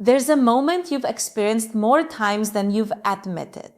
There's a moment you've experienced more times than you've admitted.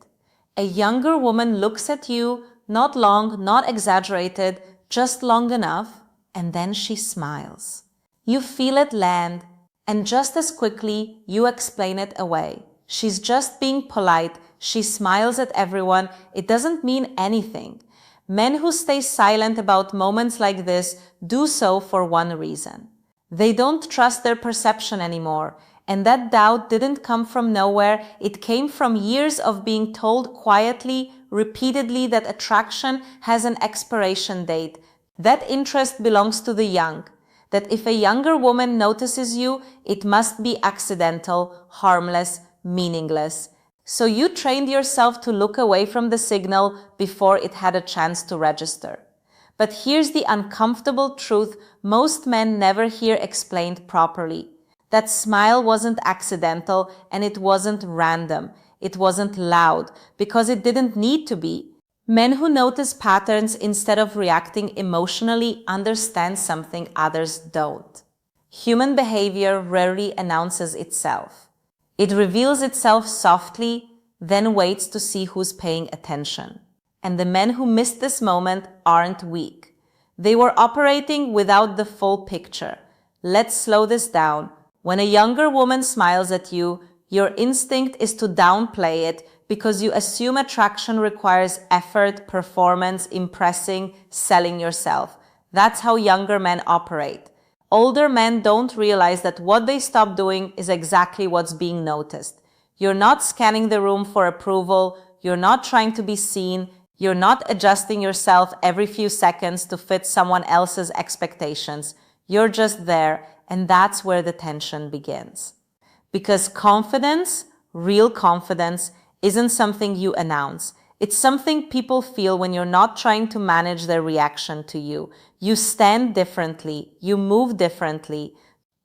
A younger woman looks at you, not long, not exaggerated, just long enough, and then she smiles. You feel it land, and just as quickly, you explain it away. She's just being polite. She smiles at everyone. It doesn't mean anything. Men who stay silent about moments like this do so for one reason. They don't trust their perception anymore, and that doubt didn't come from nowhere. It came from years of being told quietly, repeatedly, that attraction has an expiration date, that interest belongs to the young, that if a younger woman notices you, it must be accidental, harmless, meaningless. So you trained yourself to look away from the signal before it had a chance to register. But here's the uncomfortable truth most men never hear explained properly. That smile wasn't accidental and it wasn't random. It wasn't loud because it didn't need to be. Men who notice patterns instead of reacting emotionally understand something others don't. Human behavior rarely announces itself. It reveals itself softly, then waits to see who's paying attention. And the men who missed this moment aren't weak. They were operating without the full picture. Let's slow this down. When a younger woman smiles at you, your instinct is to downplay it because you assume attraction requires effort, performance, impressing, selling yourself. That's how younger men operate. Older men don't realize that what they stop doing is exactly what's being noticed. You're not scanning the room for approval. You're not trying to be seen. You're not adjusting yourself every few seconds to fit someone else's expectations. You're just there, and that's where the tension begins. Because confidence, real confidence, isn't something you announce. It's something people feel when you're not trying to manage their reaction to you. You stand differently. You move differently.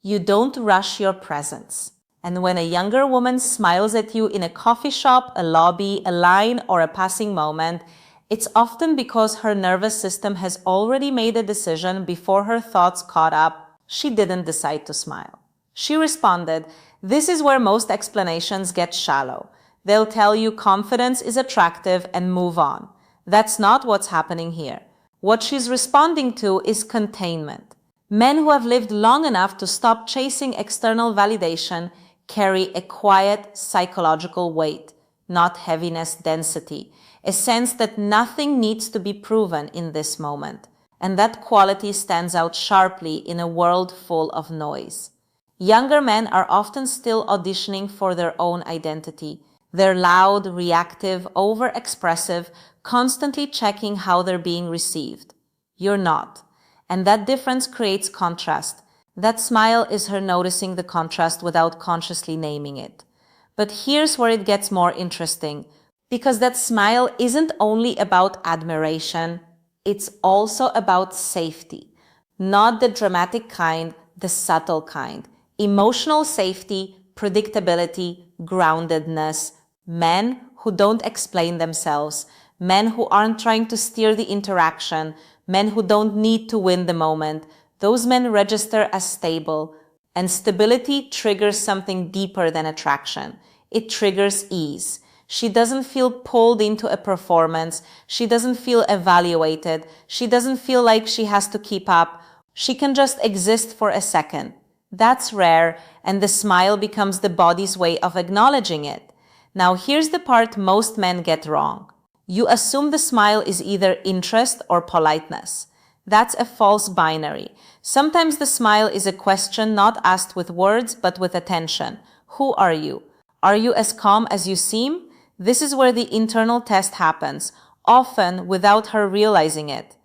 You don't rush your presence. And when a younger woman smiles at you in a coffee shop, a lobby, a line, or a passing moment, it's often because her nervous system has already made a decision before her thoughts caught up. She didn't decide to smile. She responded. This is where most explanations get shallow. They'll tell you confidence is attractive and move on. That's not what's happening here. What she's responding to is containment. Men who have lived long enough to stop chasing external validation carry a quiet psychological weight, not heaviness, density, a sense that nothing needs to be proven in this moment. And that quality stands out sharply in a world full of noise. Younger men are often still auditioning for their own identity. They're loud, reactive, overexpressive, constantly checking how they're being received. You're not. And that difference creates contrast. That smile is her noticing the contrast without consciously naming it. But here's where it gets more interesting. Because that smile isn't only about admiration, it's also about safety. Not the dramatic kind, the subtle kind. Emotional safety, predictability, groundedness. Men who don't explain themselves. Men who aren't trying to steer the interaction. Men who don't need to win the moment. Those men register as stable. And stability triggers something deeper than attraction. It triggers ease. She doesn't feel pulled into a performance. She doesn't feel evaluated. She doesn't feel like she has to keep up. She can just exist for a second. That's rare, and the smile becomes the body's way of acknowledging it. Now here's the part most men get wrong. You assume the smile is either interest or politeness. That's a false binary. Sometimes the smile is a question not asked with words but with attention. Who are you? Are you as calm as you seem? This is where the internal test happens, often without her realizing it.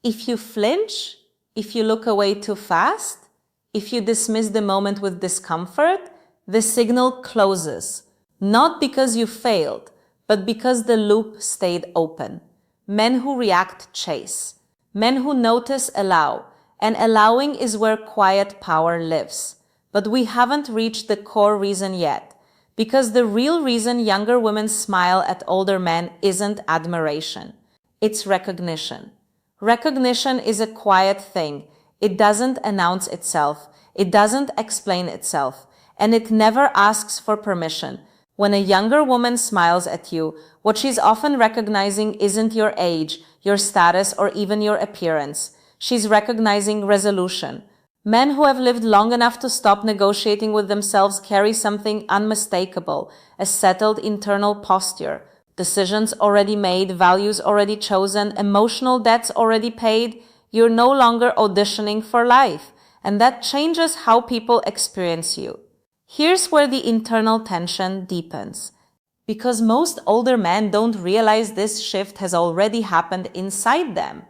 If you flinch, if you look away too fast, if you dismiss the moment with discomfort, the signal closes. Not because you failed, but because the loop stayed open. Men who react chase. Men who notice allow. And allowing is where quiet power lives. But we haven't reached the core reason yet. Because the real reason younger women smile at older men isn't admiration. It's recognition. Recognition is a quiet thing. It doesn't announce itself. It doesn't explain itself. and it never asks for permission. When a younger woman smiles at you, what she's often recognizing isn't your age, your status, or even your appearance. She's recognizing resolution. Men who have lived long enough to stop negotiating with themselves carry something unmistakable, a settled internal posture. Decisions already made, values already chosen, emotional debts already paid. You're no longer auditioning for life, and that changes how people experience you. Here's where the internal tension deepens. Because most older men don't realize this shift has already happened inside them.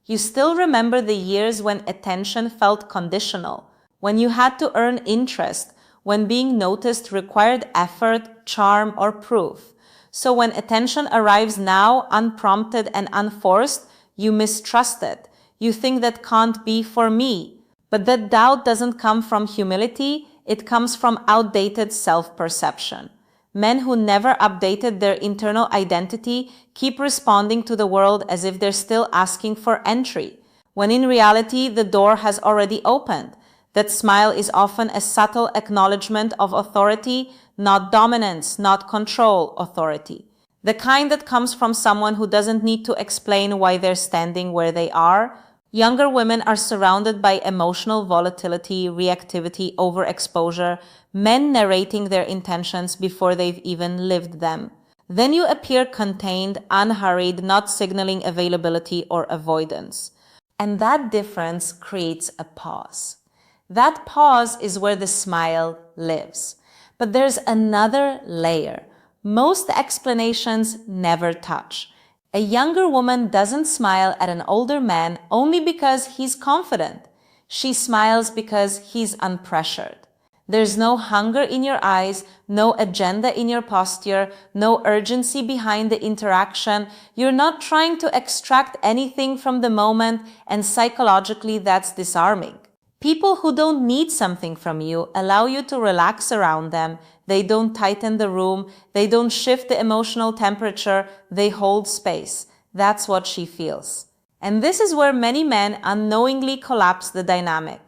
You still remember the years when attention felt conditional, when you had to earn interest, when being noticed required effort, charm, or proof. So when attention arrives now, unprompted and unforced, you mistrust it. You think that can't be for me. But that doubt doesn't come from humility, it comes from outdated self-perception. Men who never updated their internal identity keep responding to the world as if they're still asking for entry, when in reality the door has already opened. That smile is often a subtle acknowledgement of authority, not dominance, not control, authority. The kind that comes from someone who doesn't need to explain why they're standing where they are. Younger women are surrounded by emotional volatility, reactivity, overexposure, men narrating their intentions before they've even lived them. Then you appear contained, unhurried, not signaling availability or avoidance. And that difference creates a pause. That pause is where the smile lives. But there's another layer. Most explanations never touch. A younger woman doesn't smile at an older man only because he's confident. She smiles because he's unpressured. There's no hunger in your eyes, no agenda in your posture, no urgency behind the interaction. You're not trying to extract anything from the moment, and psychologically that's disarming. People who don't need something from you allow you to relax around them. They don't tighten the room. They don't shift the emotional temperature. They hold space. That's what she feels. And this is where many men unknowingly collapse the dynamic.